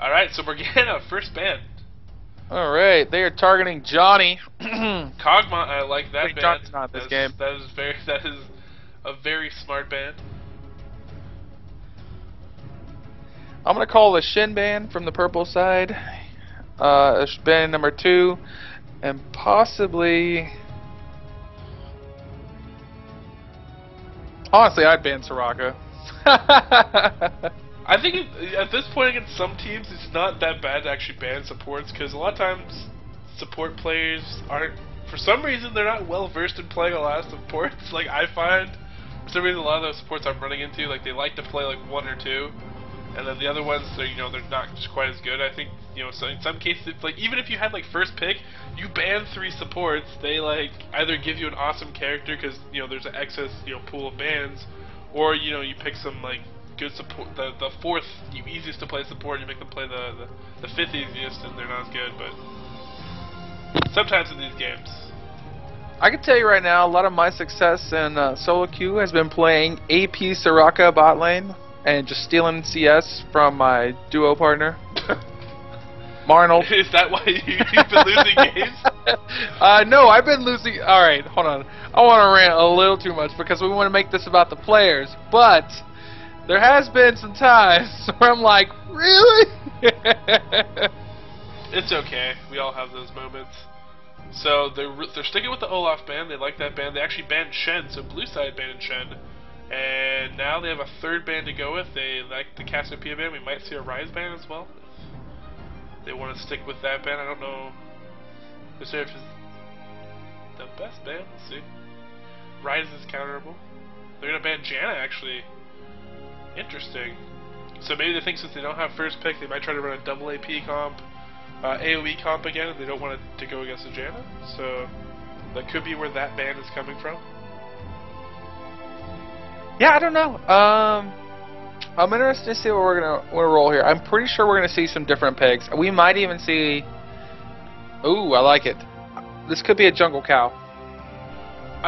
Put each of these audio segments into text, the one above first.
Alright, so Morgana, first ban. Alright, they are targeting Johnny. Kog'Maw, I like that ban. Johnny's not in this game. That is a very smart ban. I'm gonna call the Shin ban from the purple side. Ban number 2, and possibly. Honestly, I'd ban Soraka. I think at this point against some teams, it's not that bad to actually ban supports, because a lot of times support players aren't, for some reason, they're not well versed in playing a lot of supports. Like I find, for some reason, a lot of those supports I'm running into, like they like to play like 1 or 2, and then the other ones, they're not quite as good. I think so in some cases, like even if you had like first pick, you ban 3 supports, they like either give you an awesome character because there's an excess pool of bans, or you pick some like good support, the 4th easiest to play support, you make them play the 5th easiest, and they're not as good. But sometimes in these games, I can tell you right now, a lot of my success in solo queue has been playing AP Soraka bot lane and just stealing CS from my duo partner, Marnold. Is that why you've been losing games? No, I've been losing. Alright, hold on. I want to rant a little too much because we want to make this about the players, but there has been some times where I'm like, really? It's okay. We all have those moments. So they're sticking with the Olaf ban. They like that ban. They actually banned Shen, so blue side banned Shen. And now they have a 3rd ban to go with. They like the Cassiopeia ban. We might see a Rise ban as well. They want to stick with that ban. I don't know if it's the best ban. Let's see. Rise is counterable. They're going to ban Janna, actually. Interesting. So maybe they think since they don't have first pick, they might try to run a double AP comp, AoE comp again, and they don't want it to go against a Janna. So that could be where that ban is coming from. Yeah, I don't know. I'm interested to see what we're gonna roll here. I'm pretty sure we're gonna see some different picks. We might even see. Ooh, I like it. This could be a jungle cow.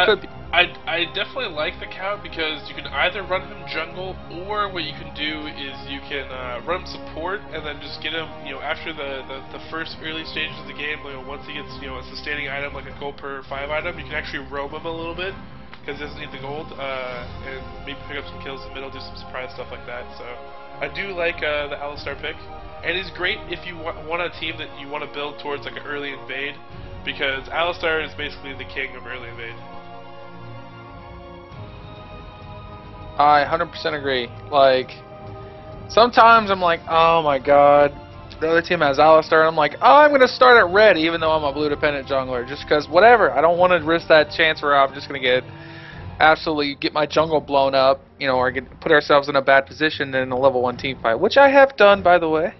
Could be. I definitely like the cow because you can either run him jungle, or what you can do is you can run him support and then just get him, after the first early stages of the game, once he gets, a sustaining item like a gold per 5 item, you can actually roam him a little bit because he doesn't need the gold, and maybe pick up some kills in the middle, do some surprise stuff like that. So I do like the Alistar pick, and it's great if you want a team that you want to build towards like an early invade, because Alistar is basically the king of early invade. I 100% agree. Like, sometimes I'm like, oh my god, the other team has Alistar, and I'm like, oh, I'm going to start at red even though I'm a blue dependent jungler, just because whatever. I don't want to risk that chance where I'm just going to get my jungle blown up, or put ourselves in a bad position in a level 1 team fight, which I have done, by the way.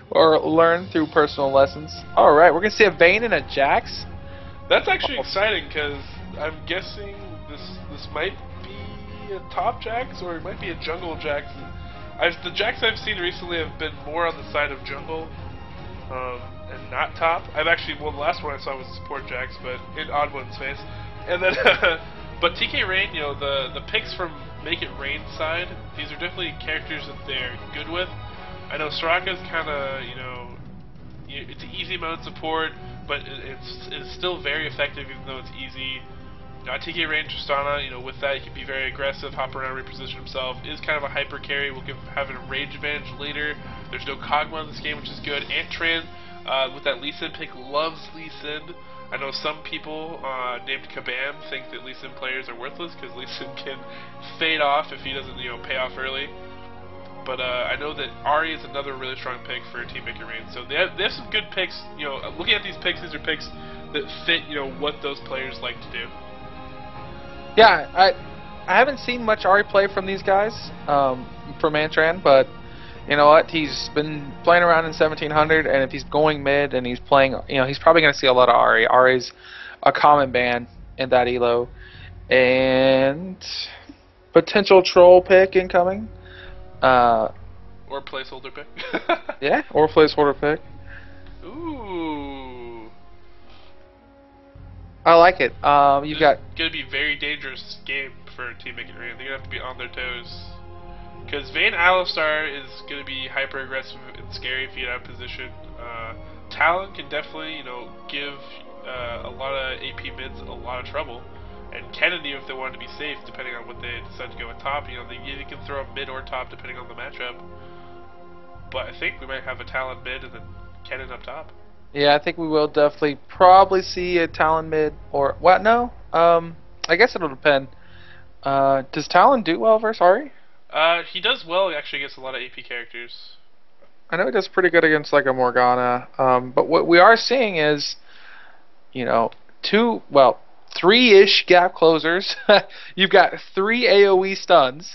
Or learned through personal lessons. Alright, we're going to see a Vayne and a Jax. That's actually exciting, because I'm guessing this might be a top Jax, or it might be a jungle Jax. The Jax I've seen recently have been more on the side of jungle, and not top. The last one I saw was support Jax, but in Odd One's face. And then, but TK Rain, the picks from Make It Rain side, these are definitely characters that they're good with. I know Soraka's kind of, it's an easy mode support, but it's still very effective even though it's easy. TK Rain Tristana, with that he can be very aggressive, hop around, reposition himself, is kind of a hyper carry, will have a rage advantage later. There's no Kog'Maw in this game, which is good. Antran, with that Lee Sin pick, loves Lee Sin. I know some people named Kabam think that Lee Sin players are worthless because Lee Sin can fade off if he doesn't, pay off early. But I know that Ahri is another really strong pick for Team Make It Rain. So they have some good picks. Looking at these picks are picks that fit, what those players like to do. Yeah, I haven't seen much Ahri play from these guys, from Antran, but you know what? He's been playing around in 1700, and if he's going mid and he's playing, he's probably going to see a lot of Ahri. Ahri's a common ban in that elo, and potential troll pick incoming. Or placeholder pick. Yeah, or placeholder pick. Ooh. I like it. You've got gonna be a very dangerous game for Team Make It Rain. They're gonna have to be on their toes. Because Vayne Alistar is going to be hyper aggressive and scary if you get out of position. Talon can definitely, give a lot of AP mids a lot of trouble. And Kennedy, if they wanted to be safe, depending on what they decide to go with top, they either can throw a mid or top depending on the matchup. But I think we might have a Talon mid and then Kennen up top. Yeah, I think we will definitely probably see a Talon mid or what? No, I guess it'll depend. Does Talon do well versus Ari? He does well actually against a lot of AP characters. I know he does pretty good against like a Morgana. But what we are seeing is, three-ish gap closers. You've got 3 AoE stuns.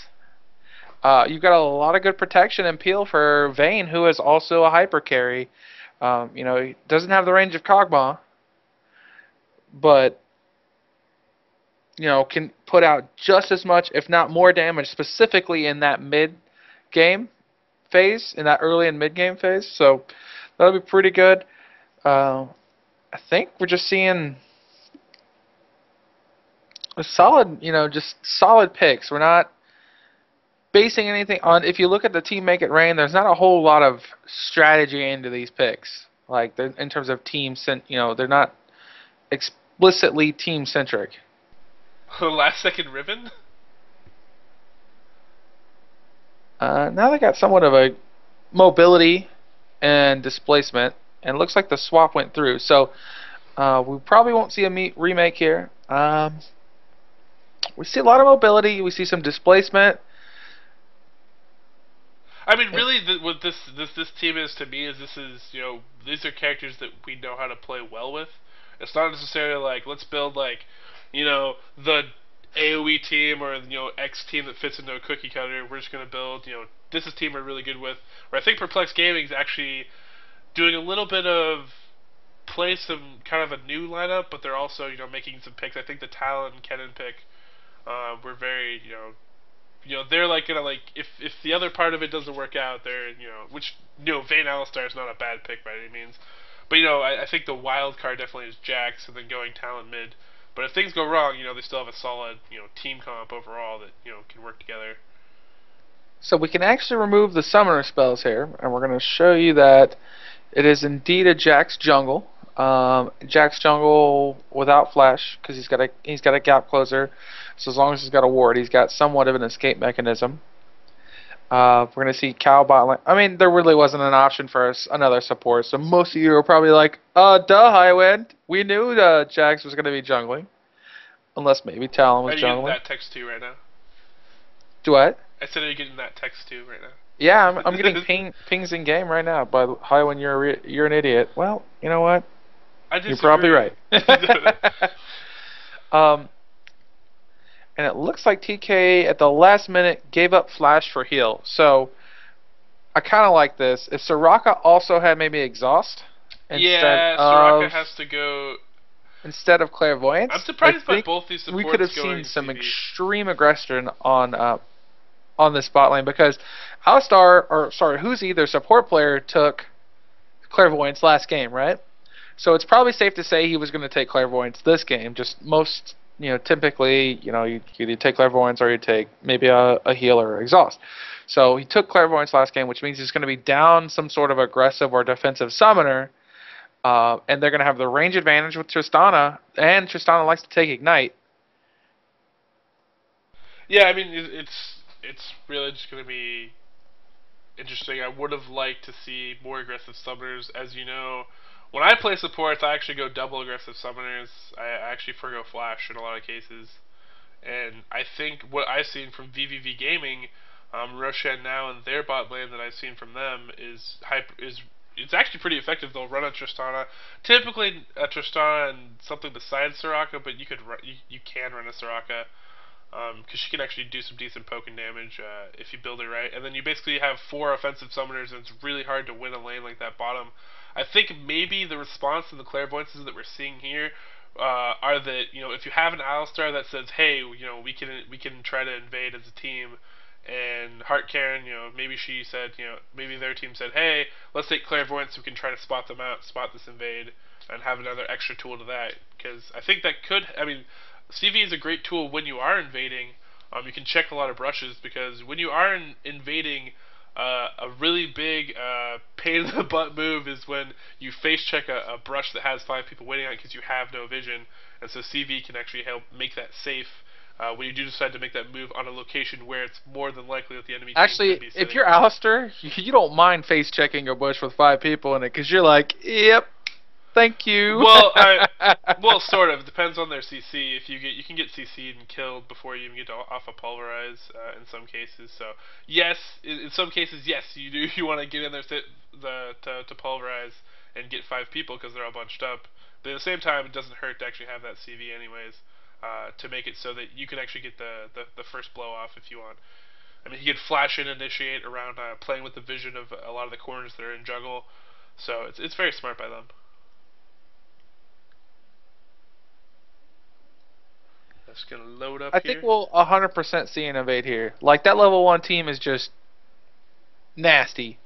You've got a lot of good protection and peel for Vayne, who is also a hyper carry. He doesn't have the range of Kog'Maw, but can put out just as much, if not more damage, specifically in that mid-game phase, in that early and mid-game phase. So that'll be pretty good. I think we're just seeing a solid, just solid picks. We're not basing anything on. If you look at the Team Make It Rain, there's not a whole lot of strategy into these picks. Like in terms of they're not explicitly team centric. Last second ribbon? Now they got somewhat of a mobility and displacement, and it looks like the swap went through. So we probably won't see a remake here. We see a lot of mobility. We see some displacement. I mean, really, what this team is to me is these are characters that we know how to play well with. It's not necessarily like let's build the AoE team or X team that fits into a cookie cutter. We're just gonna build this is a team we're really good with. Where I think Perplexed Gaming is actually doing a little bit of play some kind of a new lineup, but they're also making some picks. I think the Talon Kennen pick were very they're gonna if the other part of it doesn't work out, they're which Vayne Alistar is not a bad pick by any means, but I think the wild card definitely is Jax and then going Talon mid. But if things go wrong, they still have a solid team comp overall that can work together. So we can actually remove the summoner spells here, and we're going to show you that it is indeed a Jax jungle. Jax jungle without flash because he's got a gap closer. So as long as he's got a ward, he's got somewhat of an escape mechanism. We're going to see Cow bot lane. I mean, there really wasn't an option for another support, so most of you are probably like, duh, Highwind. We knew Jax was going to be jungling. Unless maybe Talon was jungling. Are you getting that text too right now? Do what? I said, are you getting that text too right now? Yeah, I'm getting pings in game right now. By Highwind, you're an idiot. Well, you know what? You're probably right. And it looks like TK at the last minute gave up flash for heal. So I kind of like this. If Soraka also had maybe exhaust Soraka has to go instead of clairvoyance. I'm surprised by both these supports. We could have seen some extreme aggression on this bot lane because who's either support player took clairvoyance last game, right? So it's probably safe to say he was going to take clairvoyance this game. Just most. Typically, you either take clairvoyance or you take maybe a heal or exhaust. So he took clairvoyance last game, which means he's going to be down some sort of aggressive or defensive summoner, and they're going to have the range advantage with Tristana, and Tristana likes to take ignite. Yeah, I mean it's really just going to be interesting. I would have liked to see more aggressive summoners, as you know. When I play supports, I actually go double aggressive summoners. I actually forgo flash in a lot of cases. And I think what I've seen from VVV Gaming, Roshan now and their bot lane that I've seen from them is it's actually pretty effective. They'll run a Tristana, typically a Tristana and something besides Soraka, but you can run a Soraka because she can actually do some decent poking damage if you build it right. And then you basically have 4 offensive summoners, and it's really hard to win a lane like that bottom. I think maybe the response to the clairvoyances that we're seeing here are that if you have an Alistar that says, hey, we can try to invade as a team, and Heart Karen, maybe she said, maybe their team said, hey, let's take clairvoyance so we can try to spot them out, spot this invade, and have another extra tool to that. Because I think that CV is a great tool when you are invading, you can check a lot of brushes, because when you are invading, a really big pain in the butt move is when you face check a brush that has 5 people waiting on it because you have no vision, and so CV can actually help make that safe when you do decide to make that move on a location where it's more than likely that the enemy team Actually, could be sitting. if you're Alistair, you don't mind face checking a bush with 5 people in it because you're like, yep, thank you. Well, sort of. It depends on their CC. If you can get CC'd and killed before you even get off a pulverize in some cases. So yes, in some cases, yes, you want to get in there to pulverize and get 5 people because they're all bunched up. But at the same time, it doesn't hurt to actually have that CV anyways, to make it so that you can actually get the first blow off if you want. I mean, he could flash in, initiate around playing with the vision of a lot of the corners that are in juggle. So it's very smart by them. Just gonna load up I here. think we'll 100% see an invade here. Like, that level 1 team is just nasty.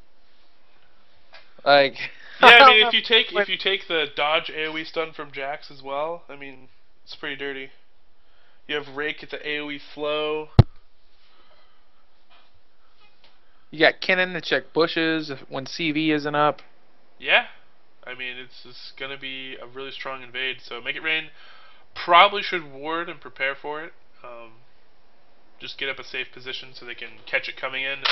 Like, yeah, I mean, if you take the dodge AoE stun from Jax as well, I mean, it's pretty dirty. You have Rake at the AoE slow. You got Kennen to check bushes when CV isn't up. Yeah, I mean, it's gonna be a really strong invade. So Make It Rain probably should ward and prepare for it. Just get up a safe position so they can catch it coming in.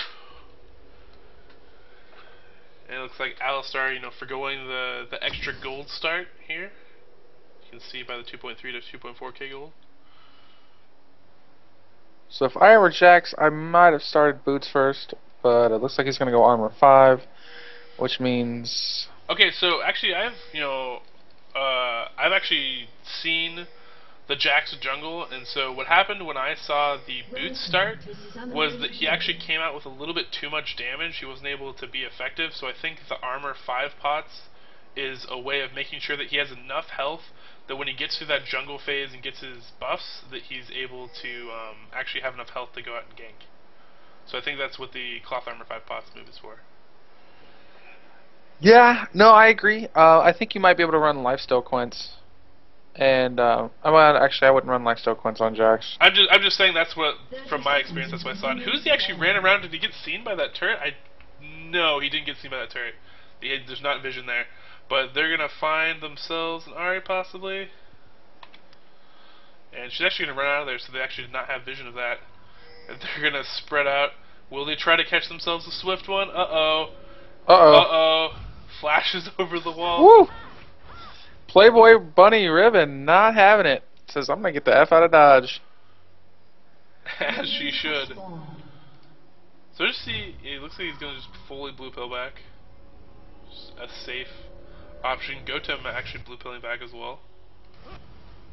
And it looks like Alistar, forgoing the extra gold start here. You can see by the 2.3 to 2.4k gold. So if I were Jax, I might have started boots first, but it looks like he's going to go armor 5, which means... Okay, so actually I've actually seen the Jax jungle, and so what happened when I saw the boots start was that he actually came out with a little bit too much damage. He wasn't able to be effective, so I think the armor 5 pots is a way of making sure that he has enough health that when he gets through that jungle phase and gets his buffs, that he's able to actually have enough health to go out and gank. So I think that's what the cloth armor 5 pots move is for. Yeah, no, I agree. I think you might be able to run lifesteal quints. And actually, I wouldn't run lifesteal quints on Jax. I'm just saying that's what, from my experience, that's what I saw. And who's he actually ran around? Did he get seen by that turret? No, he didn't get seen by that turret. There's not vision there. But they're gonna find themselves an Ahri possibly. And she's actually gonna run out of there, so they actually did not have vision of that. And they're gonna spread out. Will they try to catch themselves a swift one? Uh-oh. Uh-oh. Flashes over the wall. Woo! Playboy Bunny Ribbon not having it. Says, I'm going to get the F out of Dodge. As she should. So just see, it looks like he's going to just fully blue pill back. Just a safe option. Gotem actually blue pilling back as well.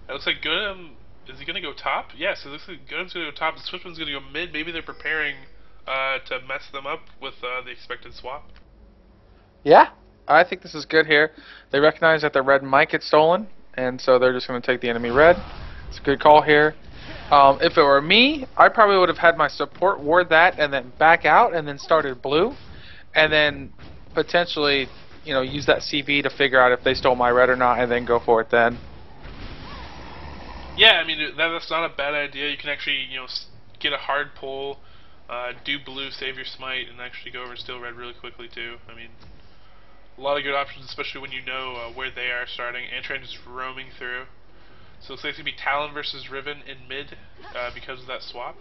It looks like Gotem, is he going to go top? Yes, it looks like Gotem's going to go top. The Swiftman's going to go mid. Maybe they're preparing to mess them up with the expected swap. Yeah, I think this is good here. They recognize that the red might get stolen, and so they're just going to take the enemy red. It's a good call here. If it were me, I probably would have had my support ward that and then back out and then started blue, and then potentially, use that CV to figure out if they stole my red or not, and then go for it then. Yeah, I mean, that's not a bad idea. You can actually, get a hard pull, do blue, save your smite, and actually go over and steal red really quickly too. I mean, a lot of good options, especially when you know where they are starting. Antran just roaming through. So it's going to be Talon versus Riven in mid because of that swap.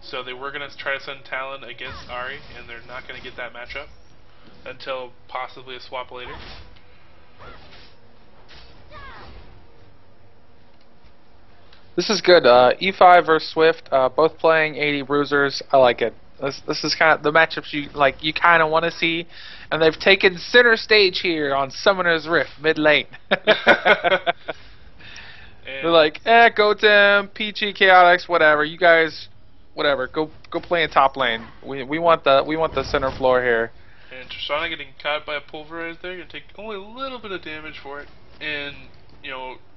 So they were going to try to send Talon against Ahri, and they're not going to get that matchup until possibly a swap later. This is good. E5 versus Swift, both playing 80 bruisers. I like it. This is kind of the matchups you kind of want to see, and they've taken center stage here on Summoner's Rift mid lane. They're like, Gotem, PG, Chaotix, whatever. You guys, whatever. Go play in top lane. We want the center floor here. And Tristana getting caught by a pulverize there. Gonna take only a little bit of damage for it, and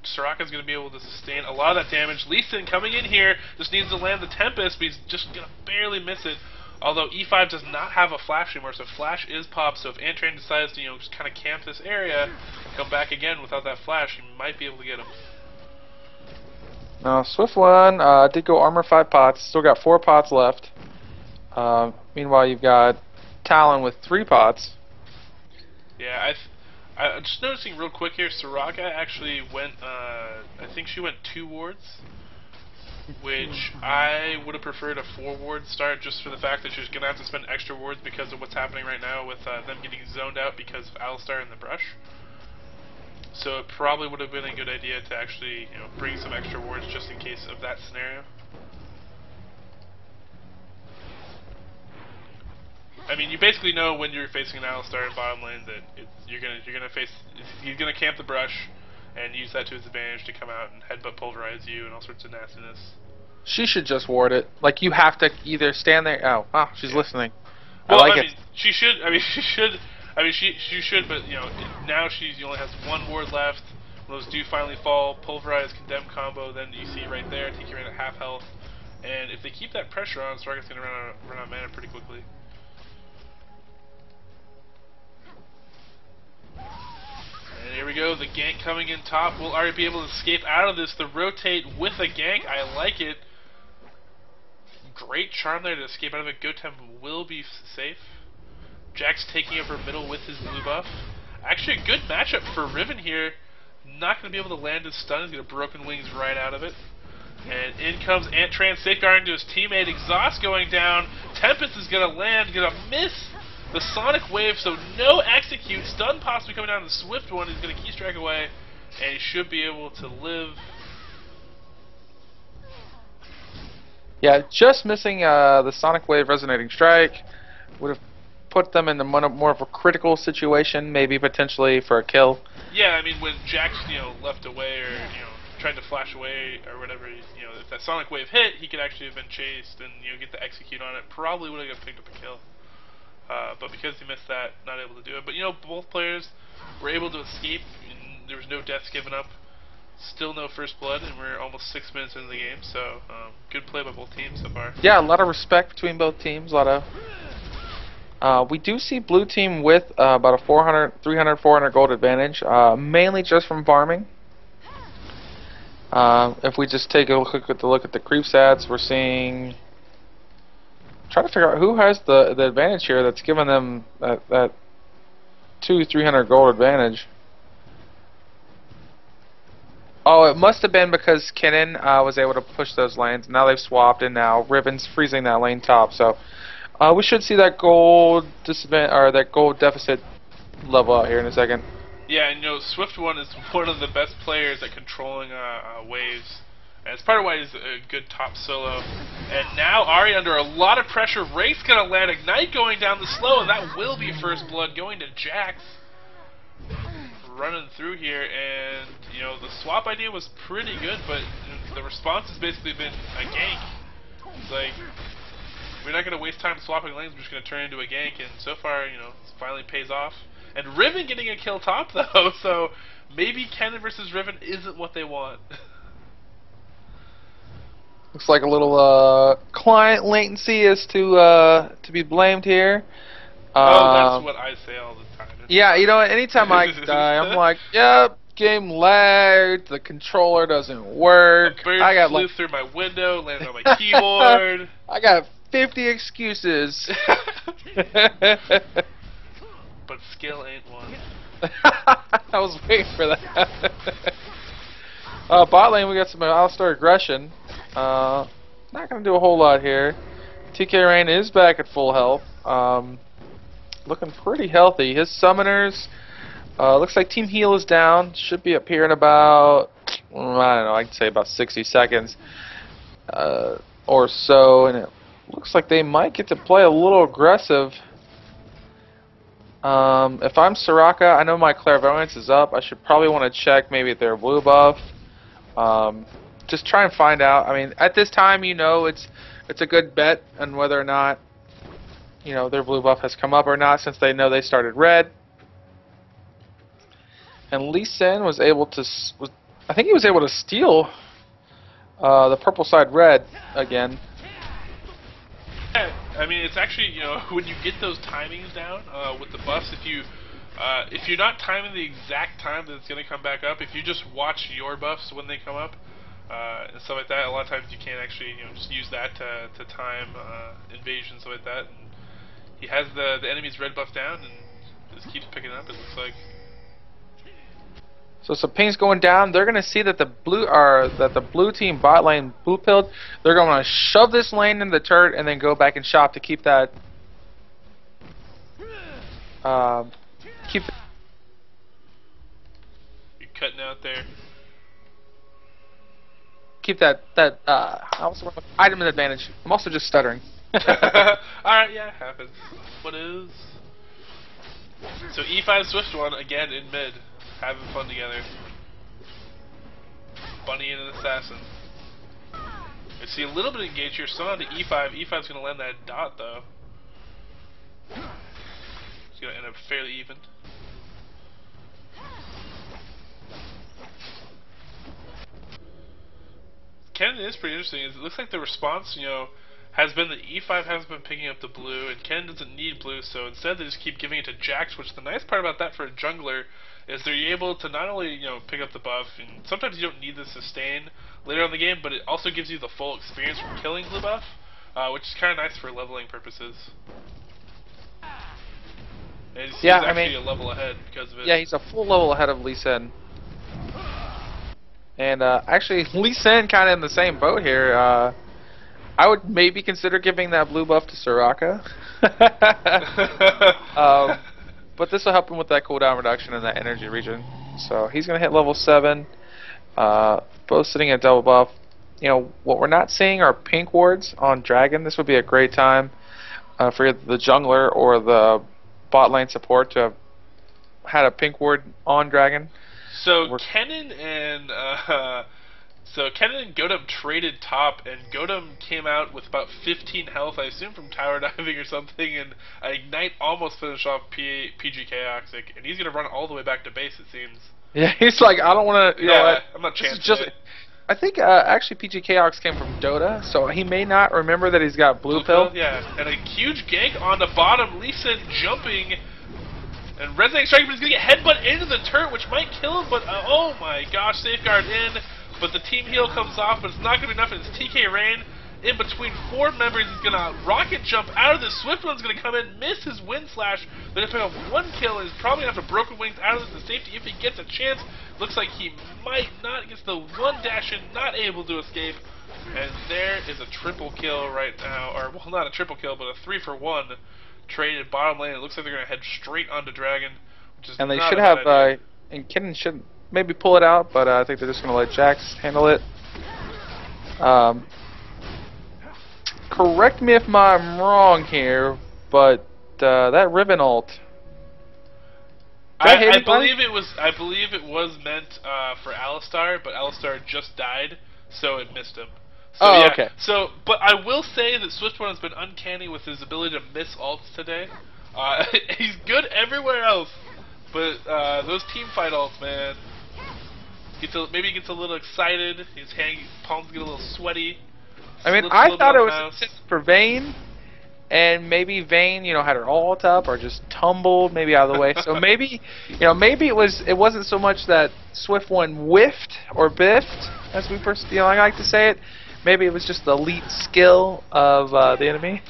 Soraka's going to be able to sustain a lot of that damage. Lee Sin coming in here just needs to land the Tempest, but he's just going to barely miss it. Although E5 does not have a flash anymore, so flash is popped. So if Antran decides to just kind of camp this area, come back again without that flash, he might be able to get him. Now, Swift one did go armor 5 pots. Still got 4 pots left. Meanwhile, you've got Talon with 3 pots. Yeah, I'm just noticing real quick here, Soraka actually went, I think she went 2 wards, which I would have preferred a 4 ward start just for the fact that she's going to have to spend extra wards because of what's happening right now with them getting zoned out because of Alistar in the brush. So it probably would have been a good idea to actually, bring some extra wards just in case of that scenario. I mean, you basically know when you're facing an Alistar in bottom lane that you're gonna camp the brush and use that to his advantage to come out and headbutt pulverize you and all sorts of nastiness. She should just ward it. Like, you have to either stand there. Oh, she's listening. Well, I like it. She should. She should. But now she only has 1 ward left. When those do finally fall, pulverize, condemn combo. Then you see right there, take you in at half health. And if they keep that pressure on, Soraka's gonna run out of mana pretty quickly. And here we go, the gank coming in top. Will Ari be able to escape out of this? The rotate with a gank, I like it. Great charm there to escape out of it. Gotem will be safe. Jack's taking over middle with his blue buff. Actually a good matchup for Riven here. Not going to be able to land his stun. He's going to broken wings right out of it. And in comes Ant-Tran safeguarding to his teammate. Exhaust going down. Tempest is going to land, going to miss the Sonic Wave, so no execute. Stun possibly coming down to the Swift one. He's going to keystrike away, and he should be able to live. Yeah, just missing the Sonic Wave Resonating Strike would have put them in more of a critical situation, maybe potentially for a kill. Yeah, I mean, when Jack's left away or tried to flash away or whatever, if that Sonic Wave hit, he could actually have been chased and get the execute on it. Probably would have picked up a kill. But because he missed that, not able to do it. But both players were able to escape. And there was no deaths given up. Still no first blood, and we're almost 6 minutes into the game. So good play by both teams so far. Yeah, a lot of respect between both teams. A lot of. We do see blue team with about a 300, 400 gold advantage, mainly just from farming. If we just take a look at the creep stats, we're seeing. Trying to figure out who has the advantage here that's given them that 200-300 gold advantage. Oh, it must have been because Kennen was able to push those lanes. Now they've swapped, and now Riven's freezing that lane top. So we should see that gold deficit level out here in a second. Yeah, and Swift One is one of the best players at controlling waves. And it's part of why he's a good top solo. And now Ari under a lot of pressure. Rake's going to land Ignite going down the slow, and that will be first blood going to Jax. Running through here, and the swap idea was pretty good, but the response has basically been a gank. It's like, we're not going to waste time swapping lanes, we're just going to turn into a gank, and so far, it finally pays off. And Riven getting a kill top, though, so maybe Kennen versus Riven isn't what they want. Looks like a little client latency is to be blamed here. That's what I say all the time. Yeah, anytime I die, I'm like, yep, game lagged, the controller doesn't work. A bird flew through my window, landed on my keyboard. I got 50 excuses. But skill ain't one. I was waiting for that. Bot lane, we got some Alistar aggression. Not going to do a whole lot here. TK Rain is back at full health. Looking pretty healthy. His summoners, looks like Team Heal is down. Should be up here in about, I don't know, I'd say about 60 seconds or so. And it looks like they might get to play a little aggressive. If I'm Soraka, I know my clairvoyance is up. I should probably want to check maybe their blue buff. Just try and find out. I mean, at this time, it's a good bet on whether or not their blue buff has come up or not, since they know they started red. And Lee Sin was able to, I think he was able to steal the purple side red again. I mean, it's actually, when you get those timings down with the buffs, if you're not timing the exact time that it's going to come back up, if you just watch your buffs when they come up, and stuff like that. A lot of times you can't actually just use that to time invasion, stuff like that. And he has the enemy's red buff down and just keeps picking it up. It looks like. So some ping's going down. They're gonna see that the blue team bot lane blue pilled. They're gonna shove this lane in the turret and then go back and shop to keep that. You're cutting out there. Keep that item advantage. I'm also just stuttering. Alright, yeah, happens. What is? So E5 Swift one again in mid, having fun together. Bunny and an assassin. I see a little bit of engage here, so on to E5. E5's gonna land that dot though. It's gonna end up fairly even. Ken is pretty interesting. It looks like the response, has been that E5 hasn't been picking up the blue, and Ken doesn't need blue, so instead they just keep giving it to Jax, which the nice part about that for a jungler is they're able to not only, pick up the buff, and sometimes you don't need the sustain later on in the game, but it also gives you the full experience from killing blue buff, which is kind of nice for leveling purposes. And he's actually a level ahead because of it. Yeah, he's a full level ahead of Lee Sin. And actually, Lee Sin kind of in the same boat here. I would maybe consider giving that blue buff to Soraka. But this will help him with that cooldown reduction and that energy regen. So he's going to hit level 7. Both sitting at double buff. What we're not seeing are pink wards on Dragon. This would be a great time for either the jungler or the bot lane support to have had a pink ward on Dragon. So Kennen and Godum traded top, and Godum came out with about 15 health, I assume from tower diving or something, and Ignite almost finished off PG Chaotic, and he's gonna run all the way back to base, it seems. Yeah, he's like, I don't want to. I'm not chancing it. I think actually PG Chaotic came from Dota, so he may not remember that he's got blue pill. Yeah, and a huge gank on the bottom. Lisa jumping. And Resonating Strike is going to get headbutt into the turret, which might kill him, but oh my gosh, safeguard in. But the team heal comes off, but it's not going to be enough. It's TK Rain in between 4 members. He's going to rocket jump out of this. Swift one's going to come in, miss his wind slash. They're going to pick up 1 kill, and he's probably going to have broken wings out of this to safety if he gets a chance. Looks like he might not. Gets the 1 dash in, not able to escape. And there is a triple kill right now, or well, not a triple kill, but a 3-for-1. Traded bottom lane. It looks like they're going to head straight onto Dragon, which is and they should have and Kennen should maybe pull it out, but I think they're just going to let Jax handle it. Correct me if I'm wrong here, but that Riven ult. I believe it was meant for Alistar, but Alistar just died, so it missed him. So, okay. So, but I will say that Swift1 has been uncanny with his ability to miss ults today. He's good everywhere else, but those team fight ults, man. Maybe he gets a little excited. His palms get a little sweaty. I mean, I thought it was for Vayne, and maybe Vayne, had her ult up or just tumbled maybe out of the way. So maybe, maybe it wasn't so much that Swift1 whiffed or biffed, as we first, I like to say it. Maybe it was just the elite skill of the enemy.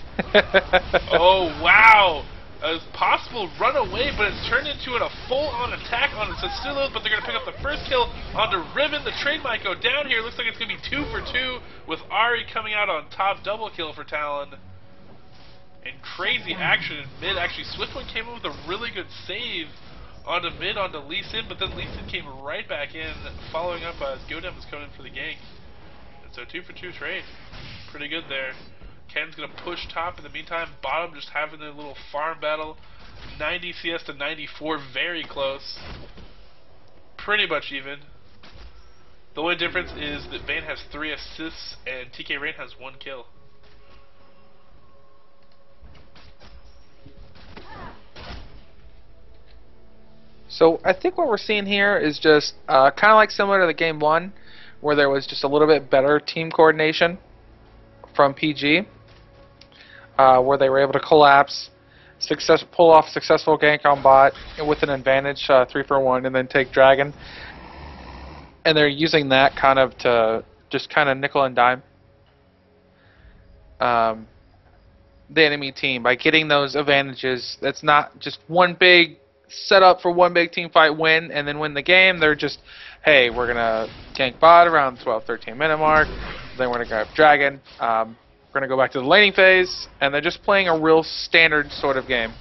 Oh, wow! It's possible run away, but it's turned into a full-on attack on Cecilio, but they're going to pick up the first kill onto Riven. The trade might go down here. Looks like it's going to be 2 for 2 with Ari coming out on top. Double kill for Talon. And crazy action in mid. Actually, Swift1 came in with a really good save onto mid, onto Lee Sin, but then Lee Sin came right back in, following up as Godem was coming in for the gank. So 2 for 2 trade. Pretty good there. Ken's going to push top in the meantime. Bottom just having their little farm battle. 90 CS to 94. Very close. Pretty much even. The only difference is that Vayne has 3 assists and TK Rain has 1 kill. So I think what we're seeing here is just kind of like similar to the game 1, where there was just a little bit better team coordination from PG, where they were able to collapse, pull off successful gank on bot with an advantage, 3-for-1, and then take Dragon. And they're using that kind of to just kind of nickel and dime the enemy team by getting those advantages. That's not just one big setup for one big team fight win and then win the game. They're just, hey, we're going to gank bot around the 12, 13 minute mark. Then we're going to grab Dragon. We're going to go back to the laning phase. And they're just playing a real standard sort of game.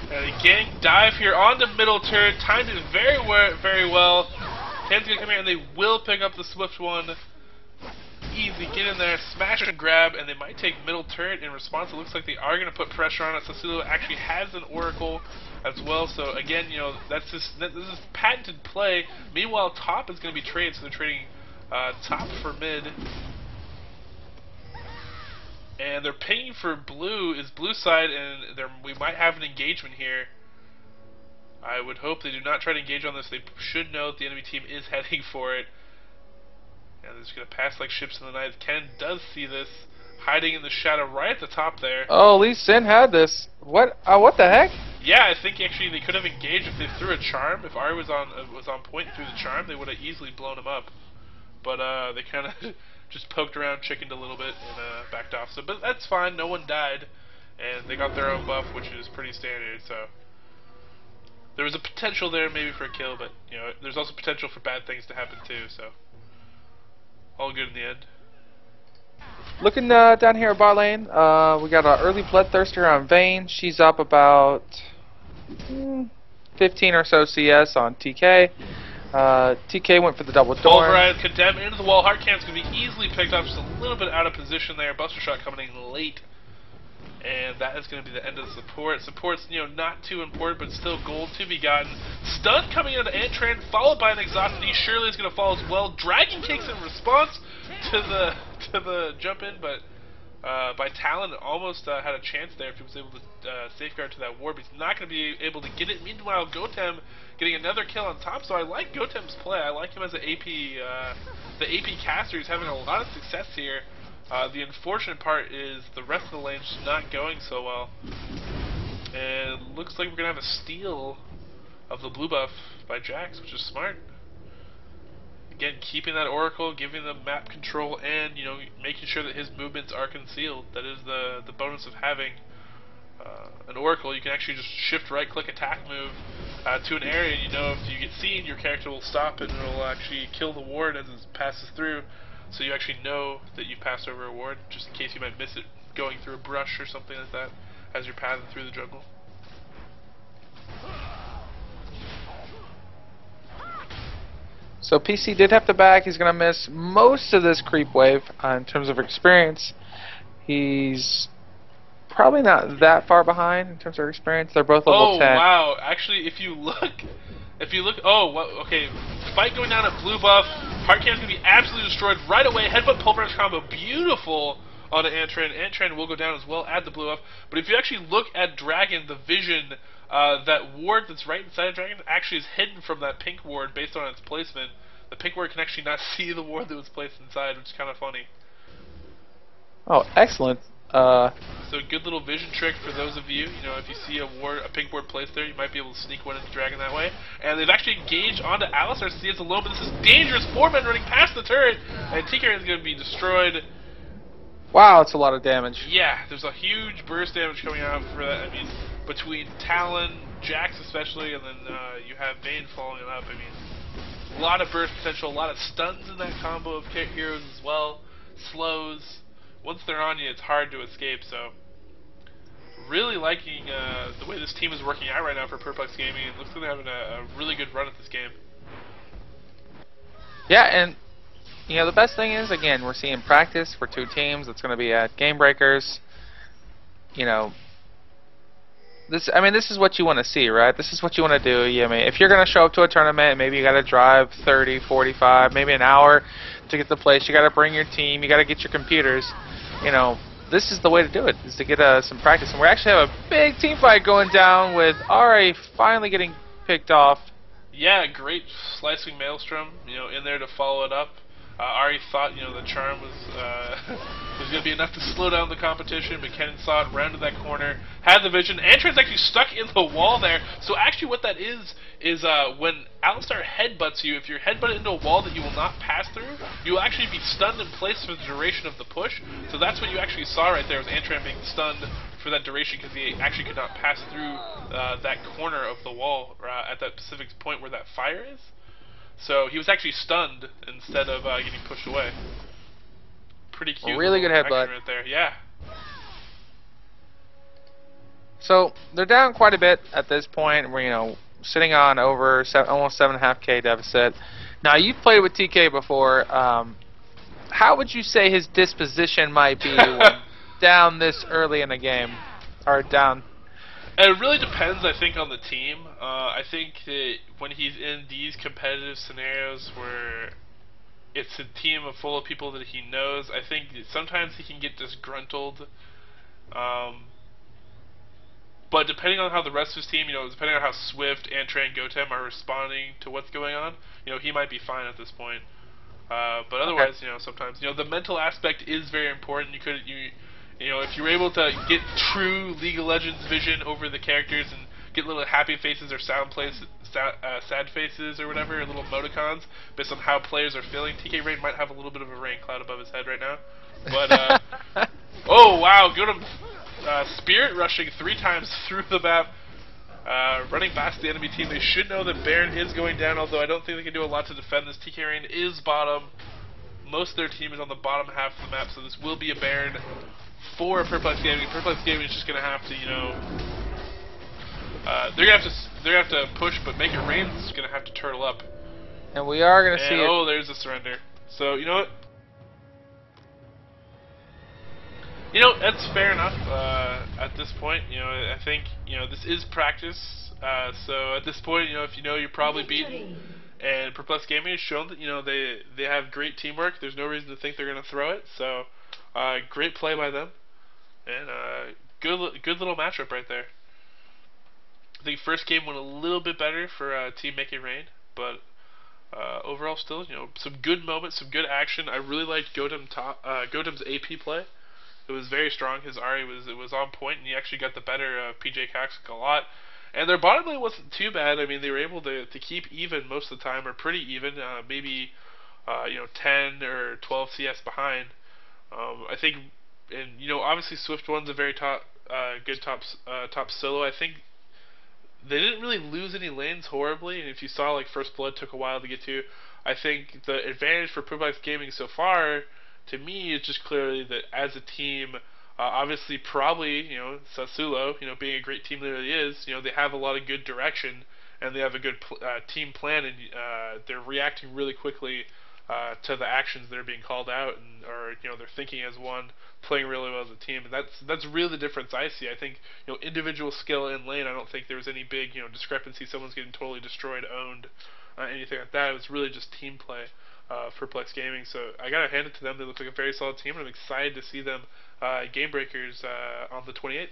And a gank dive here on the middle turret. Timed it very well. Tan's going to come here and they will pick up the Swift one. Easy, get in there, smash and grab, and they might take middle turret in response. It looks like they are going to put pressure on it. Cecilio actually has an Oracle as well, so again, you know, this is patented play. Meanwhile, top is going to be traded, so they're trading top for mid. And they're paying for blue, is blue side, and we might have an engagement here. I would hope they do not try to engage on this. They should know that the enemy team is heading for it. And they're just going to pass like ships in the night. Ken does see this, hiding in the shadow right at the top there. Oh, Lee Sin had this. What the heck? Yeah, I think actually they could have engaged if they threw a charm. If Ari was on point and threw the charm, they would have easily blown him up. But they kind of just poked around, chickened a little bit, and backed off. So, but that's fine. No one died, and they got their own buff, which is pretty standard. So there was a potential there maybe for a kill, but you know, there's also potential for bad things to happen too. So. All good in the end. Looking down here at bot lane, we got an early Bloodthirster on Vayne. She's up about 15 or so CS on TK. TK went for the double door. Override, condemn into the wall. Heart Can's going to be easily picked up. Just a little bit out of position there. Buster Shot coming in late. And that is going to be the end of the support. Support's, you know, not too important, but still gold to be gotten. Stun coming out of Antran, followed by an Exotic. Surely is going to fall as well. Dragon kicks in response to the jump in, but by Talon almost had a chance there if he was able to safeguard to that ward, but he's not going to be able to get it. Meanwhile, Gotem getting another kill on top, so I like Gotem's play. I like him as an AP, the AP caster. He's having a lot of success here. The unfortunate part is the rest of the lane's just not going so well. And it looks like we're going to have a steal of the blue buff by Jax, which is smart. Again, keeping that Oracle, giving them map control, and, you know, making sure that his movements are concealed. That is the bonus of having an Oracle. You can actually just shift right-click attack move to an area, and you know if you get seen, your character will stop and it'll actually kill the ward as it passes through. So you actually know that you've passed over a ward, just in case you might miss it going through a brush or something like that as you're passing through the jungle. So PC did have to back. He's going to miss most of this creep wave in terms of experience. He's probably not that far behind in terms of experience. They're both level 10. Oh, wow. Actually, if you look, oh, okay, fight going down at blue buff. Heartcan's going to be absolutely destroyed right away. Headbutt Pulverize combo, beautiful on Antran. Antran will go down as well, add the blue buff. But if you actually look at Dragon, the vision, that ward that's right inside of Dragon actually is hidden from that pink ward based on its placement. The pink ward can actually not see the ward that was placed inside, which is kind of funny. Oh, excellent. So good little vision trick for those of you. You know, if you see a pink ward placed there, you might be able to sneak one into Dragon that way. And they've actually engaged onto Alistar. See, it's alone, but this is dangerous. 4 men running past the turret, and TK is going to be destroyed. Wow, it's a lot of damage. Yeah, there's a huge burst damage coming out for that. I mean, between Talon, Jax especially, and then you have Vayne following it up. I mean, a lot of burst potential, a lot of stuns in that combo of heroes as well. Slows. Once they're on you, it's hard to escape, so really liking the way this team is working out right now for Perplexed Gaming. It looks like they're having a really good run at this game. Yeah, and you know, the best thing is, again, we're seeing practice for two teams. It's going to be at Gamebreakerz. You know, this is what you want to see, right? This is what you want to do. I mean, if you're going to show up to a tournament, maybe you got to drive 30, 45, maybe an hour to get the place. You got to bring your team. You got to get your computers. You know, this is the way to do it, is to get some practice. And we actually have a big team fight going down with RA finally getting picked off. Yeah, great slicing Maelstrom, you know, in there to follow it up. Ari thought, the charm was was going to be enough to slow down the competition, but Kennen saw it, rounded that corner, had the vision. Antran's actually stuck in the wall there. So actually what that is when Alistar headbutts you, if you're headbutted into a wall that you will not pass through, you will actually be stunned in place for the duration of the push. So that's what you actually saw right there, was Antran being stunned for that duration because he actually could not pass through that corner of the wall at that specific point where that fire is. So he was actually stunned instead of getting pushed away. Pretty cute. A really good headbutt right there. Yeah. So they're down quite a bit at this point. We're sitting on over almost 7.5K deficit. Now you've played with TK before. How would you say his disposition might be when down this early in the game, or down? It really depends, I think, on the team. I think that when he's in these competitive scenarios where it's a team full of people that he knows, I think sometimes he can get disgruntled. But depending on how the rest of his team, depending on how Swift, Antran, Gotem are responding to what's going on, he might be fine at this point. But otherwise, sometimes, the mental aspect is very important. If you're able to get true League of Legends vision over the characters and get little happy faces or sad faces or whatever, or little emoticons based on how players are feeling, TK Rain might have a little bit of a rain cloud above his head right now. But, oh wow, Gotem spirit rushing 3 times through the map, running past the enemy team. They should know that Baron is going down, although I don't think they can do a lot to defend this. TK Rain is bottom. Most of their team is on the bottom half of the map, so this will be a Baron for Perplexed Gaming. Perplexed Gaming is just going to have to, they're going to have to push, but Make It Rain is going to have to turtle up. And we are going to see it. Oh, there's a surrender. So, you know what? That's fair enough at this point. I think, this is practice. So at this point, if you're probably beaten, and Perplexed Gaming has shown that, they have great teamwork. There's no reason to think they're going to throw it. So, great play by them. And good little matchup right there. I think first game went a little bit better for Team Make It Rain, but overall still, some good moments, some good action. I really liked Gotem's AP play. It was very strong. His Ari was on point, and he actually got the better of PJ Kaxic a lot. And their bottom lane wasn't too bad. I mean, they were able to keep even most of the time, or pretty even, maybe 10 or 12 CS behind. I think, and obviously Swift one's a very good top solo. I think they didn't really lose any lanes horribly, and if you saw like First Blood took a while to get to, I think the advantage for Perplexed Gaming so far, to me, is just clearly that as a team, obviously probably, Sasulo, being a great team leader he is, they have a lot of good direction, and they have a good team plan, and they're reacting really quickly to the actions that are being called out, or they're thinking as one, playing really well as a team, and that's really the difference I see. I think individual skill in lane, I don't think there was any big discrepancy. Someone's getting totally destroyed, owned, anything like that. It was really just team play for Perplexed Gaming. So I gotta hand it to them. They look like a very solid team, and I'm excited to see them Gamebreakers on the 28th.